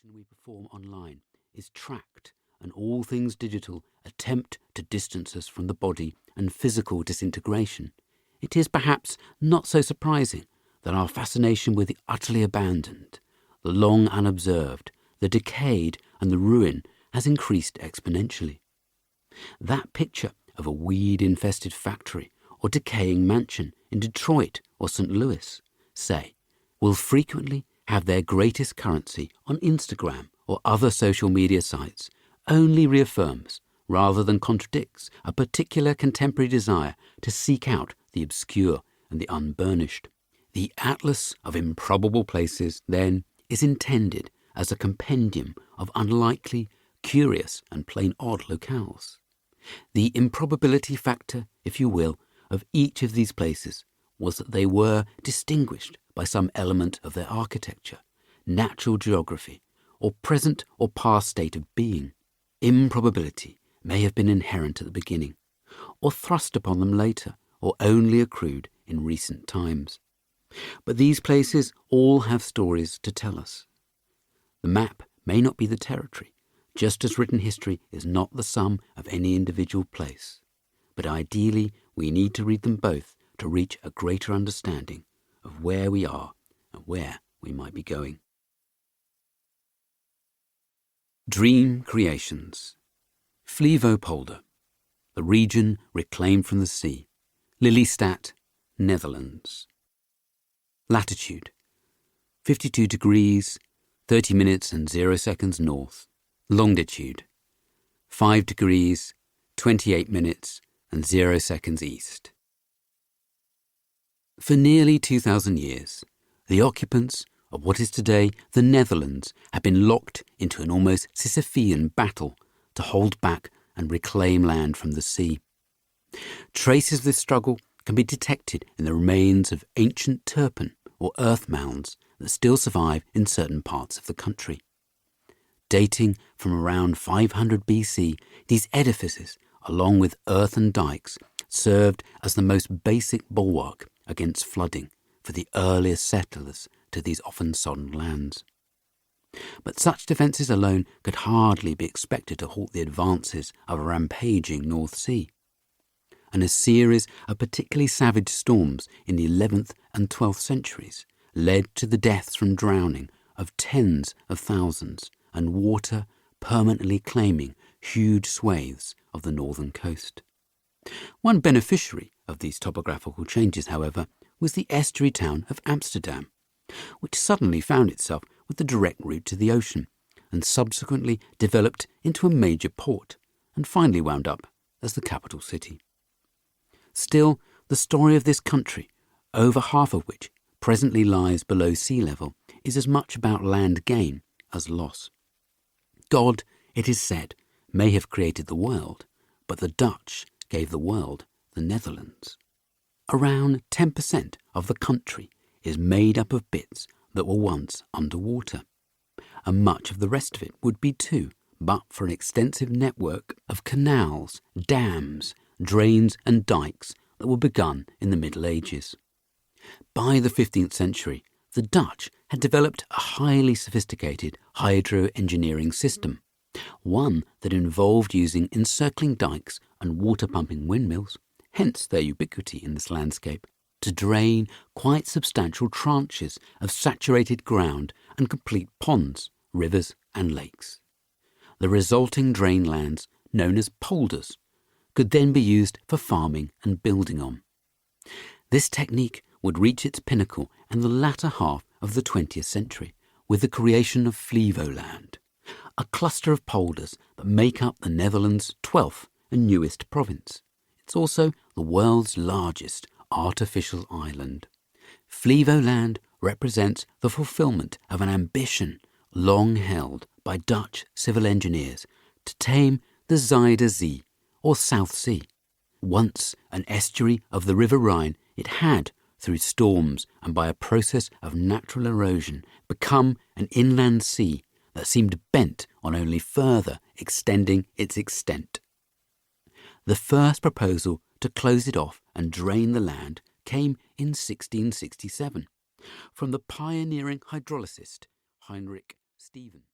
action we perform online is tracked, and all things digital attempt to distance us from the body and physical disintegration, it is perhaps not so surprising that our fascination with the utterly abandoned, the long unobserved, the decayed and the ruin has increased exponentially. That picture of a weed-infested factory or decaying mansion in Detroit or St. Louis, say, will frequently have their greatest currency on Instagram or other social media sites only reaffirms, rather than contradicts, a particular contemporary desire to seek out the obscure and the unburnished. The Atlas of Improbable Places, then, is intended as a compendium of unlikely, curious and plain odd locales. The improbability factor, if you will, of each of these places was that they were distinguished by some element of their architecture, natural geography, or present or past state of being. Improbability may have been inherent at the beginning, or thrust upon them later, or only accrued in recent times. But these places all have stories to tell us. The map may not be the territory, just as written history is not the sum of any individual place. But ideally, we need to read them both to reach a greater understanding of where we are and where we might be going. Dream Creations. Flevopolder, the region reclaimed from the sea. Lelystad, Netherlands. Latitude 52 degrees, 30 minutes and 0 seconds north. Longitude 5 degrees, 28 minutes and 0 seconds east. For nearly 2,000 years, the occupants of what is today the Netherlands have been locked into an almost Sisyphean battle to hold back and reclaim land from the sea. Traces of this struggle can be detected in the remains of ancient turpen or earth mounds that still survive in certain parts of the country. Dating from around 500 BC, these edifices, along with earthen dikes, served as the most basic bulwark against flooding for the earliest settlers to these often sodden lands. But such defences alone could hardly be expected to halt the advances of a rampaging North Sea. And a series of particularly savage storms in the 11th and 12th centuries led to the deaths from drowning of tens of thousands and water permanently claiming huge swathes of the northern coast. One beneficiary of these topographical changes, however, was the estuary town of Amsterdam, which suddenly found itself with a direct route to the ocean and subsequently developed into a major port and finally wound up as the capital city. Still, the story of this country, over half of which presently lies below sea level, is as much about land gain as loss. God, it is said, may have created the world, but the Dutch gave the world the Netherlands. Around 10% of the country is made up of bits that were once underwater, and much of the rest of it would be too, but for an extensive network of canals, dams, drains and dikes that were begun in the Middle Ages. By the 15th century, the Dutch had developed a highly sophisticated hydro-engineering system, one that involved using encircling dikes and water-pumping windmills, hence their ubiquity in this landscape, to drain quite substantial tranches of saturated ground and complete ponds, rivers and lakes. The resulting drain lands, known as polders, could then be used for farming and building on. This technique would reach its pinnacle in the latter half of the 20th century with the creation of Flevoland, a cluster of polders that make up the Netherlands' 12th and newest province. It's also the world's largest artificial island. Flevoland represents the fulfillment of an ambition long held by Dutch civil engineers to tame the Zuider Zee, or South Sea. Once an estuary of the River Rhine, it had, through storms and by a process of natural erosion, become an inland sea that seemed bent on only further extending its extent. The first proposal to close it off and drain the land came in 1667 from the pioneering hydrologist Heinrich Stevens.